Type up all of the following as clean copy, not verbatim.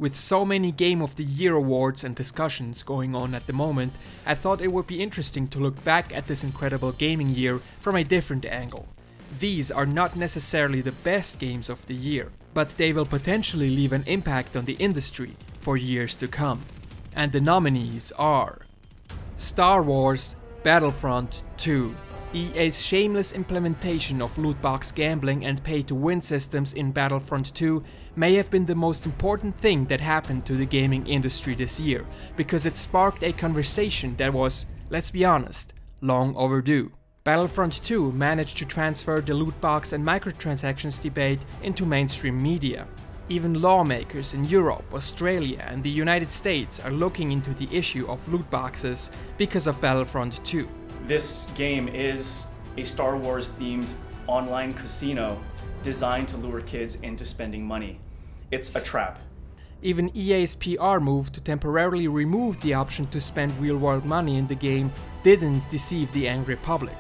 With so many Game of the Year awards and discussions going on at the moment, I thought it would be interesting to look back at this incredible gaming year from a different angle. These are not necessarily the best games of the year, but they will potentially leave an impact on the industry for years to come. And the nominees are Star Wars Battlefront II. EA's shameless implementation of lootbox gambling and pay-to-win systems in Battlefront 2 may have been the most important thing that happened to the gaming industry this year, because it sparked a conversation that was, let's be honest, long overdue. Battlefront 2 managed to transfer the lootbox and microtransactions debate into mainstream media. Even lawmakers in Europe, Australia and the United States are looking into the issue of lootboxes because of Battlefront 2. This game is a Star Wars themed online casino designed to lure kids into spending money. It's a trap. Even EA's PR move to temporarily remove the option to spend real-world money in the game didn't deceive the angry public.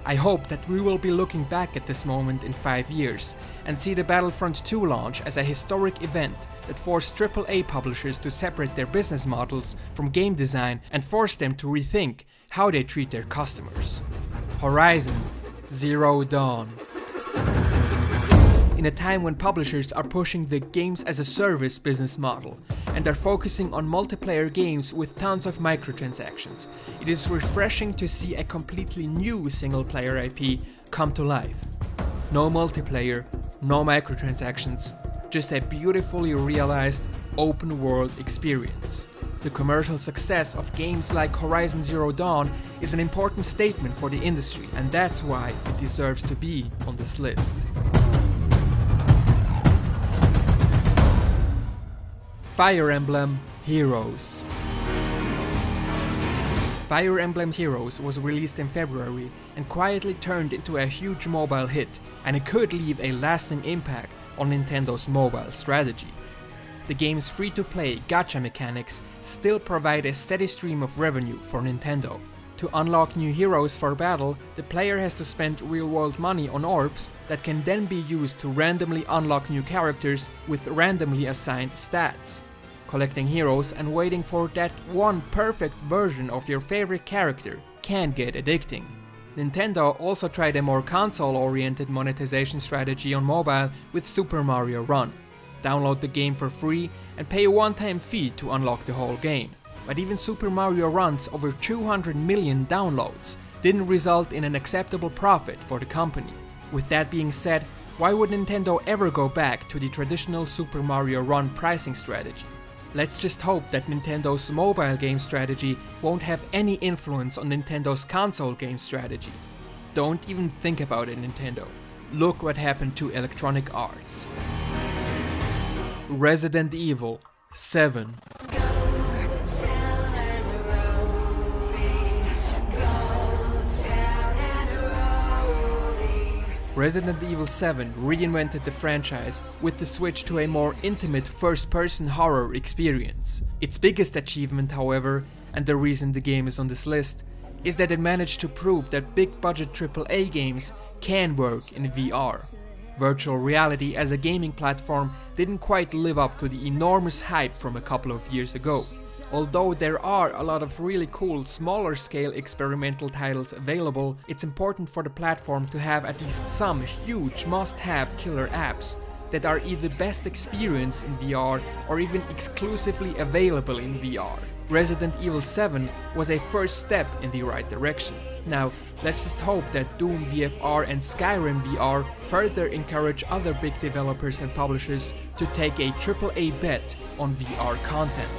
I hope that we will be looking back at this moment in 5 years and see the Battlefront 2 launch as a historic event that forced AAA publishers to separate their business models from game design and forced them to rethink how they treat their customers. Horizon Zero Dawn. In a time when publishers are pushing the games as a service business model and are focusing on multiplayer games with tons of microtransactions, it is refreshing to see a completely new single-player IP come to life. No multiplayer, no microtransactions, just a beautifully realized open-world experience. The commercial success of games like Horizon Zero Dawn is an important statement for the industry, and that's why it deserves to be on this list. Fire Emblem Heroes. Fire Emblem Heroes was released in February and quietly turned into a huge mobile hit, and it could leave a lasting impact on Nintendo's mobile strategy. The game's free-to-play gacha mechanics still provide a steady stream of revenue for Nintendo. To unlock new heroes for battle, the player has to spend real-world money on orbs that can then be used to randomly unlock new characters with randomly assigned stats. Collecting heroes and waiting for that one perfect version of your favorite character can get addicting. Nintendo also tried a more console-oriented monetization strategy on mobile with Super Mario Run. Download the game for free and pay a one-time fee to unlock the whole game. But even Super Mario Run's over 200 million downloads didn't result in an acceptable profit for the company. With that being said, why would Nintendo ever go back to the traditional Super Mario Run pricing strategy? Let's just hope that Nintendo's mobile game strategy won't have any influence on Nintendo's console game strategy. Don't even think about it, Nintendo. Look what happened to Electronic Arts. Resident Evil 7. Resident Evil 7 reinvented the franchise with the switch to a more intimate first-person horror experience. Its biggest achievement, however, and the reason the game is on this list, is that it managed to prove that big-budget AAA games can work in VR. Virtual reality as a gaming platform didn't quite live up to the enormous hype from a couple of years ago. Although there are a lot of really cool smaller scale experimental titles available, it's important for the platform to have at least some huge must-have killer apps that are either best experienced in VR or even exclusively available in VR. Resident Evil 7 was a first step in the right direction. Now, let's just hope that Doom VFR and Skyrim VR further encourage other big developers and publishers to take a AAA bet on VR content.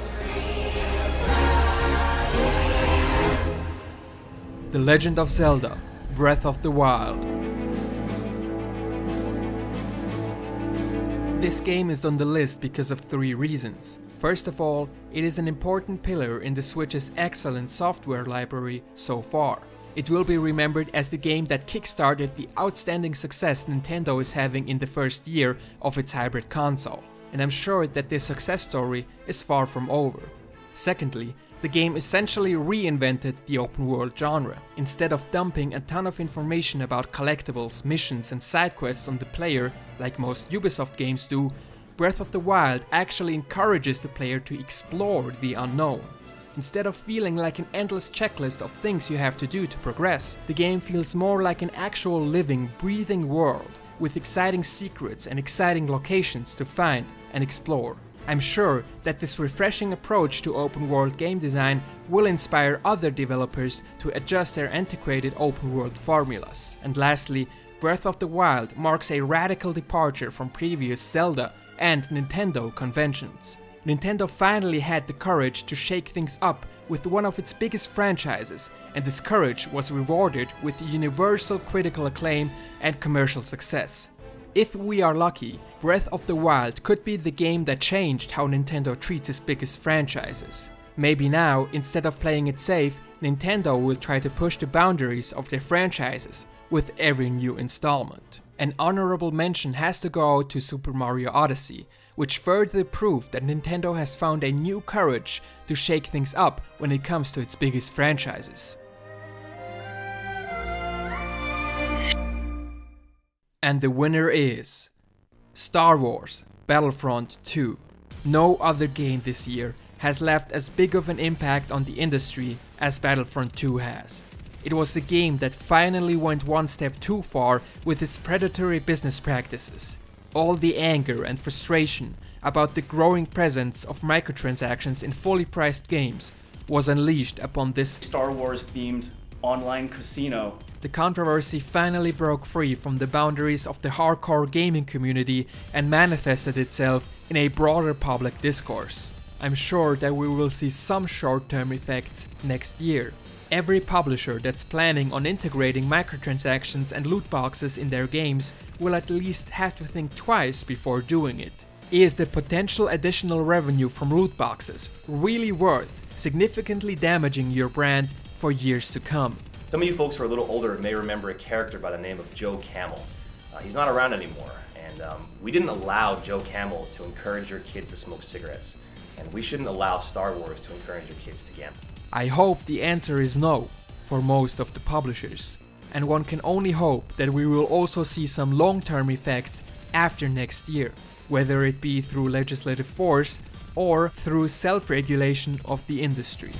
The Legend of Zelda: Breath of the Wild. This game is on the list because of 3 reasons. First of all, it is an important pillar in the Switch's excellent software library so far. It will be remembered as the game that kickstarted the outstanding success Nintendo is having in the first year of its hybrid console, and I'm sure that this success story is far from over. Secondly, the game essentially reinvented the open world genre. Instead of dumping a ton of information about collectibles, missions and side quests on the player like most Ubisoft games do, Breath of the Wild actually encourages the player to explore the unknown. Instead of feeling like an endless checklist of things you have to do to progress, the game feels more like an actual living, breathing world, with exciting secrets and exciting locations to find and explore. I'm sure that this refreshing approach to open world game design will inspire other developers to adjust their antiquated open world formulas. And lastly, Breath of the Wild marks a radical departure from previous Zelda and Nintendo conventions. Nintendo finally had the courage to shake things up with one of its biggest franchises, and this courage was rewarded with universal critical acclaim and commercial success. If we are lucky, Breath of the Wild could be the game that changed how Nintendo treats its biggest franchises. Maybe now, instead of playing it safe, Nintendo will try to push the boundaries of their franchises with every new installment. An honorable mention has to go out to Super Mario Odyssey, which further proved that Nintendo has found a new courage to shake things up when it comes to its biggest franchises. And the winner is Star Wars Battlefront II. No other game this year has left as big of an impact on the industry as Battlefront 2 has. It was the game that finally went one step too far with its predatory business practices. All the anger and frustration about the growing presence of microtransactions in fully priced games was unleashed upon this Star Wars themed online casino. The controversy finally broke free from the boundaries of the hardcore gaming community and manifested itself in a broader public discourse. I'm sure that we will see some short-term effects next year. Every publisher that's planning on integrating microtransactions and loot boxes in their games will at least have to think twice before doing it. Is the potential additional revenue from loot boxes really worth significantly damaging your brand for years to come? Some of you folks who are a little older may remember a character by the name of Joe Camel. He's not around anymore, and we didn't allow Joe Camel to encourage your kids to smoke cigarettes, and we shouldn't allow Star Wars to encourage your kids to gamble. I hope the answer is no for most of the publishers, and one can only hope that we will also see some long-term effects after next year, whether it be through legislative force or through self-regulation of the industry.